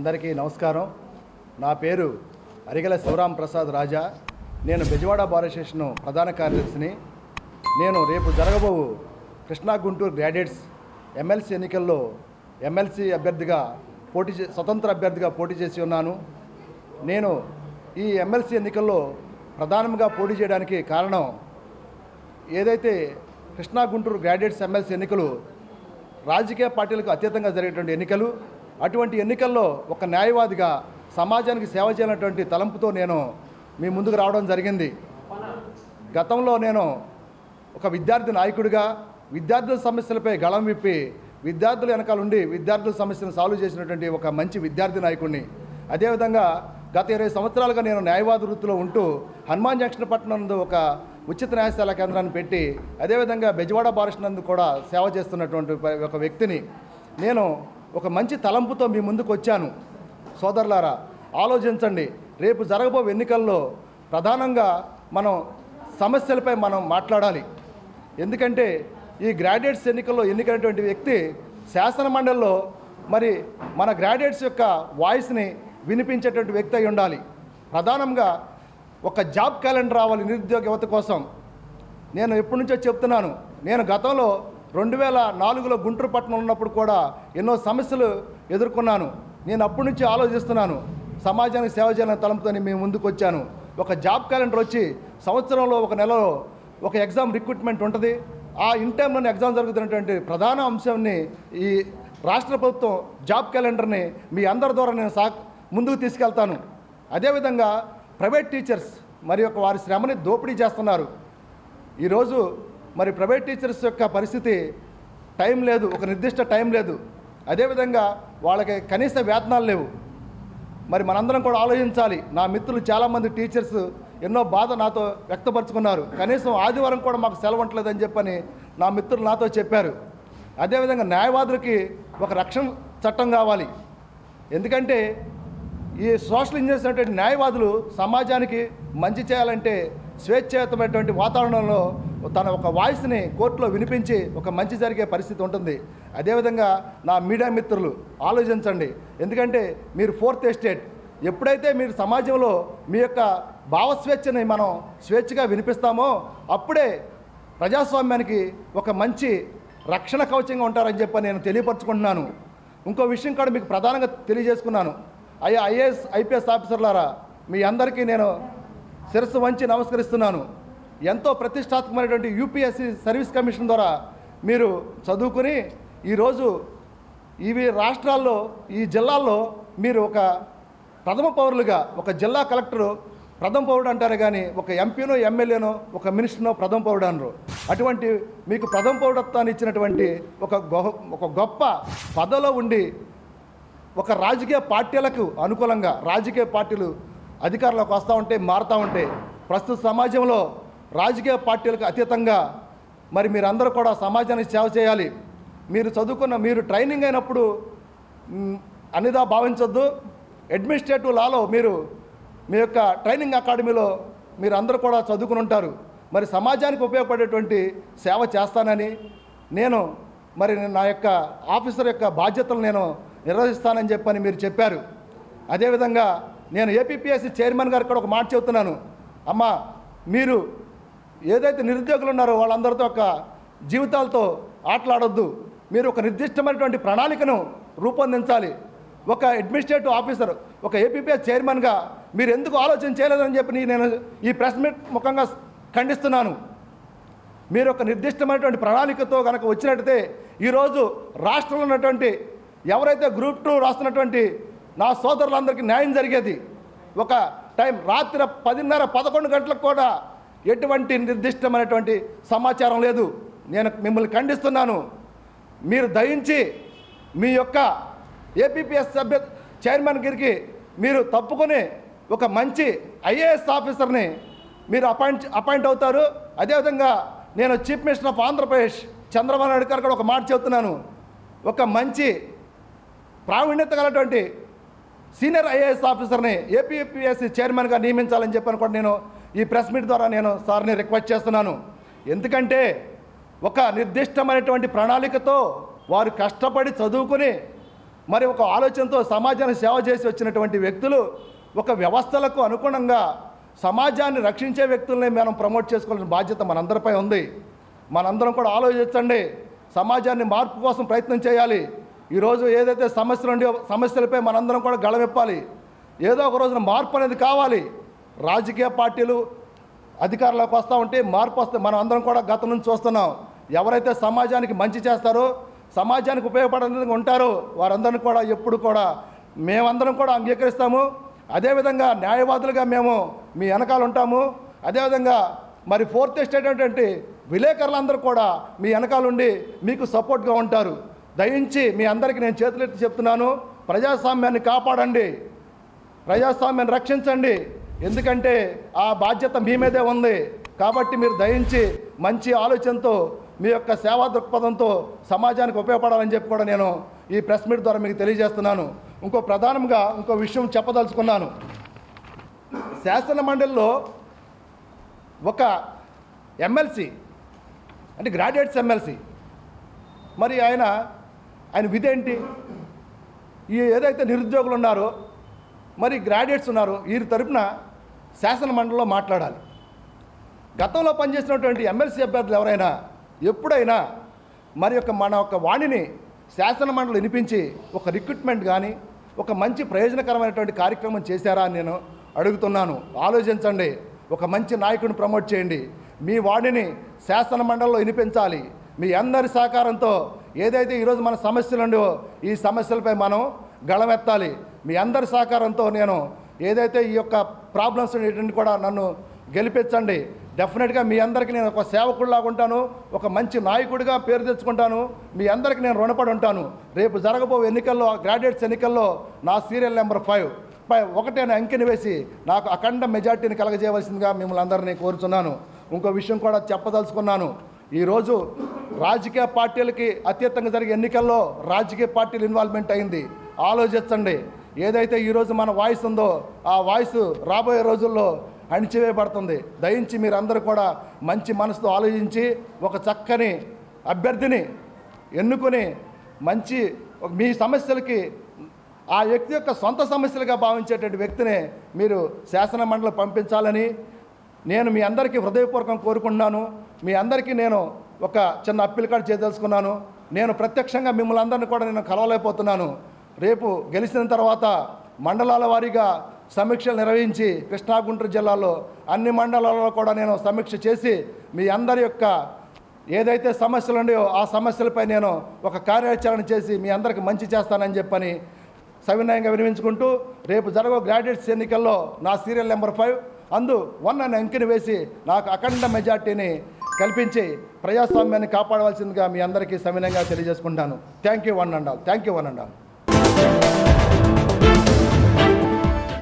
అందరికీ నమస్కారం. నా పేరు అరిగల శివరాం ప్రసాద్ రాజా. నేను బెజవాడ బార్ అసోసియేషన్ ప్రధాన కార్యదర్శిని. నేను రేపు జరగబోవు కృష్ణా గుంటూరు గ్రాడ్యుయేట్స్ ఎమ్మెల్సీ ఎన్నికల్లో ఎమ్మెల్సీ అభ్యర్థిగా స్వతంత్ర అభ్యర్థిగా పోటీ చేసి ఉన్నాను. నేను ఈ ఎమ్మెల్సీ ఎన్నికల్లో ప్రధానంగా పోటీ చేయడానికి కారణం, ఏదైతే కృష్ణా గుంటూరు గ్రాడ్యుయేట్స్ ఎమ్మెల్సీ ఎన్నికలు రాజకీయ పార్టీలకు అతీతంగా జరిగేటువంటి ఎన్నికలు. అటువంటి ఎన్నికల్లో ఒక న్యాయవాదిగా సమాజానికి సేవ చేయాలన్నటువంటి తలంపుతో నేను మీ ముందుకు రావడం జరిగింది. గతంలో నేను ఒక విద్యార్థి నాయకుడిగా విద్యార్థుల సమస్యలపై గళం విప్పి విద్యార్థుల వెనకాల ఉండి విద్యార్థుల సమస్యలను సాల్వ్ చేసినటువంటి ఒక మంచి విద్యార్థి నాయకుడిని. అదేవిధంగా గత 20 సంవత్సరాలుగా నేను న్యాయవాద వృత్తిలో ఉంటూ హనుమాన్ జంక్షన్ పట్టణంలో ఒక ఉచిత న్యాయశాల కేంద్రాన్ని పెట్టి అదేవిధంగా బెజవాడ బార్ నందు కూడా సేవ చేస్తున్నటువంటి ఒక వ్యక్తిని. నేను ఒక మంచి తలంపుతో మీ ముందుకు వచ్చాను. సోదరులారా, ఆలోచించండి. రేపు జరగబో ఎన్నికల్లో ప్రధానంగా మనం సమస్యలపై మనం మాట్లాడాలి. ఎందుకంటే ఈ గ్రాడ్యుయేట్స్ ఎన్నికల్లో ఎన్నికైనటువంటి వ్యక్తి శాసన మండలిలో మరి మన గ్రాడ్యుయేట్స్ యొక్క వాయిస్ని వినిపించేటువంటి వ్యక్తి అయి ఉండాలి. ప్రధానంగా ఒక జాబ్ క్యాలెండర్ రావాలి నిరుద్యోగ యువత కోసం. నేను ఎప్పటి నుంచో చెప్తున్నాను. నేను గతంలో 2004లో గుంటూరు పట్టణంలో ఉన్నప్పుడు కూడా ఎన్నో సమస్యలు ఎదుర్కొన్నాను. నేను అప్పటి నుంచి ఆలోచిస్తున్నాను, సమాజానికి సేవ చేయాలని తలంపుతోని మేము ముందుకు వచ్చాను. ఒక జాబ్ క్యాలెండర్ వచ్చి సంవత్సరంలో ఒక నెలలో ఒక ఎగ్జామ్ రిక్రూట్మెంట్ ఉంటుంది. ఆ ఇన్ టైంలోనే ఎగ్జామ్ జరుగుతున్నటువంటి ప్రధాన అంశాన్ని ఈ రాష్ట్ర ప్రభుత్వం జాబ్ క్యాలెండర్ని మీ అందరి ద్వారా నేను ముందుకు తీసుకెళ్తాను. అదేవిధంగా ప్రైవేట్ టీచర్స్ మరి యొక్క వారి శ్రమని దోపిడీ చేస్తున్నారు. ఈరోజు మరి ప్రైవేట్ టీచర్స్ యొక్క పరిస్థితి టైం లేదు, ఒక నిర్దిష్ట టైం లేదు. అదేవిధంగా వాళ్ళకి కనీస వేతనాలు లేవు. మరి మనందరం కూడా ఆలోచించాలి. నా మిత్రులు చాలామంది టీచర్స్ ఎన్నో బాధ నాతో వ్యక్తపరుచుకున్నారు. కనీసం ఆదివారం కూడా మాకు సెలవు ఉండలేదని చెప్పని నా మిత్రులు నాతో చెప్పారు. అదేవిధంగా న్యాయవాదులకి ఒక రక్షణ చట్టం కావాలి. ఎందుకంటే ఈ సోషల్ ఇంజనీర్స్ అనేటువంటి న్యాయవాదులు సమాజానికి మంచి చేయాలంటే స్వేచ్ఛాయుతమైనటువంటి వాతావరణంలో తన ఒక వాయిస్ని కోర్టులో వినిపించి ఒక మంచి జరిగే పరిస్థితి ఉంటుంది. అదేవిధంగా నా మీడియా మిత్రులు ఆలోచించండి. ఎందుకంటే మీరు 4th ఎస్టేట్. ఎప్పుడైతే మీరు సమాజంలో మీ యొక్క భావస్వేచ్ఛని మనం స్వేచ్ఛగా వినిపిస్తామో అప్పుడే ప్రజాస్వామ్యానికి ఒక మంచి రక్షణ కవచంగా ఉంటారని చెప్పి నేను తెలియపరచుకుంటున్నాను. ఇంకో విషయం కూడా మీకు ప్రధానంగా తెలియజేసుకున్నాను. ఐఏఎస్ ఐపీఎస్ ఆఫీసర్లారా, మీ అందరికీ నేను శిరస్సు వంచి నమస్కరిస్తున్నాను. ఎంతో ప్రతిష్టాత్మకమైనటువంటి యూపీఎస్సీ సర్వీస్ కమిషన్ ద్వారా మీరు చదువుకుని ఈరోజు ఇవి రాష్ట్రాల్లో ఈ జిల్లాల్లో మీరు ఒక ప్రథమ పౌరులుగా, ఒక జిల్లా కలెక్టరు ప్రథమ పౌరుడు అంటారు కానీ ఒక ఎంపీనో ఎమ్మెల్యేనో ఒక మినిస్టర్నో ప్రథమ పౌరుడు అనరు. అటువంటి మీకు ప్రథమ పౌరత్వాన్ని ఇచ్చినటువంటి ఒక గొప్ప పదవిలో ఉండి ఒక రాజకీయ పార్టీలకు అనుకూలంగా రాజకీయ పార్టీలు అధికారంలోకి వస్తూ ఉంటే మారుతూ ఉంటే ప్రస్తుత సమాజంలో రాజకీయ పార్టీలకు అతీతంగా మరి మీరందరూ కూడా సమాజానికి సేవ చేయాలి. మీరు చదువుకున్న మీరు ట్రైనింగ్ అయినప్పుడు అన్నిదా భావించొద్దు. అడ్మినిస్ట్రేటివ్ లాలో మీరు మీ యొక్క ట్రైనింగ్ అకాడమీలో మీరు అందరూ కూడా చదువుకుని ఉంటారు. మరి సమాజానికి ఉపయోగపడేటువంటి సేవ చేస్తానని నేను మరి నా యొక్క ఆఫీసర్ యొక్క బాధ్యతలు నేను నిర్వహిస్తానని చెప్పని మీరు చెప్పారు. అదేవిధంగా నేను ఏపీపీఎస్సీ చైర్మన్ గారికి కూడా ఒక మాట చెబుతున్నాను. అమ్మ, మీరు ఏదైతే నిరుద్యోగులు ఉన్నారో వాళ్ళందరితో ఒక జీవితాలతో ఆటలాడొద్దు. మీరు ఒక నిర్దిష్టమైనటువంటి ప్రణాళికను రూపొందించాలి. ఒక అడ్మినిస్ట్రేటివ్ ఆఫీసర్, ఒక ఏపీపీఎస్ చైర్మన్గా మీరు ఎందుకు ఆలోచన చేయలేదని చెప్పి నేను ఈ ప్రెస్ మీట్ ముఖంగా ఖండిస్తున్నాను. మీరు ఒక నిర్దిష్టమైనటువంటి ప్రణాళికతో కనుక వచ్చినట్టయితే ఈరోజు రాష్ట్రంలో ఉన్నటువంటి ఎవరైతే గ్రూప్ 2 రాస్తున్నటువంటి నా సోదరులందరికీ న్యాయం జరిగేది. ఒక టైం రాత్రి 10:30-11 గంటలకు కూడా ఎటువంటి నిర్దిష్టమైనటువంటి సమాచారం లేదు. నేను మిమ్మల్ని ఖండిస్తున్నాను. మీరు దయించి మీ యొక్క ఏపీపీఎస్ చైర్మన్ గారికి మీరు తప్పుకొని ఒక మంచి ఐఏఎస్ ఆఫీసర్ని మీరు అపాయింట్ అవుతారు. అదేవిధంగా నేను chief minister of Andhra Pradesh Chandrababu Naidu గారు కూడా ఒక మాట చెప్తున్నాను. ఒక మంచి ప్రావీణ్యత గలటువంటి సీనియర్ ఐఏఎస్ ఆఫీసర్ని ఏపీపీఎస్సీ చైర్మన్గా నియమించాలని చెప్పని కూడా నేను ఈ ప్రెస్ మీట్ ద్వారా నేను సార్ని రిక్వెస్ట్ చేస్తున్నాను. ఎందుకంటే ఒక నిర్దిష్టమైనటువంటి ప్రణాళికతో వారు కష్టపడి చదువుకుని మరి ఒక ఆలోచనతో సమాజానికి సేవ చేసి వచ్చినటువంటి వ్యక్తులు ఒక వ్యవస్థలకు అనుగుణంగా సమాజాన్ని రక్షించే వ్యక్తుల్ని మనం ప్రమోట్ చేసుకోవాల్సిన బాధ్యత మనందరిపై ఉంది. మనందరం కూడా ఆలోచించండి, సమాజాన్ని మార్పు కోసం ప్రయత్నం చేయాలి. ఈరోజు ఏదైతే సమస్యలు ఉండే సమస్యలపై మనందరం కూడా గళమెప్పాలి. ఏదో ఒక రోజున మార్పు అనేది కావాలి. రాజకీయ పార్టీలు అధికారంలోకి వస్తూ ఉంటే మార్పు వస్తే మనం అందరం కూడా గతం నుంచి చూస్తున్నాం. ఎవరైతే సమాజానికి మంచి చేస్తారో, సమాజానికి ఉపయోగపడేందుకు ఉంటారో వారందరినీ కూడా ఎప్పుడు కూడా మేమందరం కూడా అంగీకరిస్తాము. అదేవిధంగా న్యాయవాదులుగా మేము మీ వెనకాల ఉంటాము. అదేవిధంగా మరి ఫోర్త్ ఎస్టేట్ ఏంటంటే విలేకరులందరూ కూడా మీ వెనకాలండి మీకు సపోర్ట్గా ఉంటారు. దయించి మీ అందరికీ నేను చేతులెత్తి చెప్తున్నాను, ప్రజాస్వామ్యాన్ని కాపాడండి, ప్రజాస్వామ్యాన్ని రక్షించండి. ఎందుకంటే ఆ బాధ్యత మీ మీదే ఉంది. కాబట్టి మీరు దయించి మంచి ఆలోచనతో మీ యొక్క సేవా దృక్పథంతో సమాజానికి ఉపయోగపడాలని చెప్పి కూడా నేను ఈ ప్రెస్ మీట్ ద్వారా మీకు తెలియజేస్తున్నాను. ప్రధానంగా ఇంకో విషయం చెప్పదలుచుకున్నాను. శాసన మండలిలో ఒక ఎమ్మెల్సీ అంటే గ్రాడ్యుయేట్స్ ఎమ్మెల్సీ, మరి ఆయన విధి ఏంటి? ఈ ఏదైతే నిరుద్యోగులు ఉన్నారో, మరి గ్రాడ్యుయేట్స్ ఉన్నారో, వీరి తరపున శాసన మండలిలో మాట్లాడాలి. గతంలో పనిచేసినటువంటి ఎమ్మెల్సీ అభ్యర్థులు ఎవరైనా ఎప్పుడైనా మరి మన యొక్క వాణిని శాసన మండలి వినిపించి ఒక రిక్రూట్మెంట్ కానీ ఒక మంచి ప్రయోజనకరమైనటువంటి కార్యక్రమం చేశారా అని నేను అడుగుతున్నాను. ఆలోచించండి, ఒక మంచి నాయకుడిని ప్రమోట్ చేయండి. మీ వాణిని శాసన మండలిలో వినిపించాలి. మీ అందరి సహకారంతో ఏదైతే ఈరోజు మన సమస్యలు ఉండవో ఈ సమస్యలపై మనం గళమెత్తాలి. మీ అందరి సహకారంతో నేను ఏదైతే ఈ యొక్క ప్రాబ్లమ్స్ ఏంటంటే కూడా నన్ను గెలిపించండి. డెఫినెట్గా మీ అందరికీ నేను ఒక సేవకుడిలాగా ఉంటాను, ఒక మంచి నాయకుడిగా పేరు తెచ్చుకుంటాను. మీ అందరికీ నేను రుణపడి ఉంటాను. రేపు జరగబో ఎన్నికల్లో, గ్రాడ్యుయేట్స్ ఎన్నికల్లో నా సీరియల్ నెంబర్ 5 ఒకటే అంకెని వేసి నాకు అఖండ మెజార్టీని కలగజేయవలసిందిగా మిమ్మల్ని అందరినీ కోరుతున్నాను. ఇంకో విషయం కూడా చెప్పదలుచుకున్నాను. ఈరోజు రాజకీయ పార్టీలకి అత్యధికంగా జరిగే ఎన్నికల్లో రాజకీయ పార్టీలు ఇన్వాల్వ్మెంట్ అయింది. ఆలోచించండి, ఏదైతే ఈరోజు మన వాయిస్ ఉందో ఆ వాయిస్ రాబోయే రోజుల్లో అణిచివేయబడుతుంది. దయించి మీరందరూ కూడా మంచి మనసుతో ఆలోచించి ఒక చక్కని అభ్యర్థిని ఎన్నుకొని మంచి మీ సమస్యలకి ఆ వ్యక్తి యొక్క సొంత సమస్యలుగా భావించేటువంటి వ్యక్తిని మీరు శాసన మండలి పంపించాలని నేను మీ అందరికీ హృదయపూర్వకంగా కోరుకుంటున్నాను. మీ అందరికీ నేను ఒక చిన్న అప్పీల్ కార్డు చేయదలుచుకున్నాను. నేను ప్రత్యక్షంగా మిమ్మల్ని అందరినీ కూడా నేను కలవలేకపోతున్నాను. రేపు గెలిచిన తర్వాత మండలాల వారీగా సమీక్షలు నిర్వహించి కృష్ణా గుంటూరు జిల్లాలో అన్ని మండలాల్లో కూడా నేను సమీక్ష చేసి మీ అందరి యొక్క ఏదైతే సమస్యలు ఉన్నాయో ఆ సమస్యలపై నేను ఒక కార్యాచరణ చేసి మీ అందరికి మంచి చేస్తానని చెప్పని సవినయంగా వినిపించుకుంటూ రేపు జరగో గ్రాడ్యుయేట్స్ ఎన్నికల్లో నా సీరియల్ నెంబర్ 5 1 అనే అంకెని వేసి నాకు అఖండ మెజార్టీని కల్పించి ప్రజాస్వామ్యాన్ని కాపాడవలసిందిగా మీ అందరికీ సవినయంగా తెలియజేసుకుంటాను. Thank you one and all.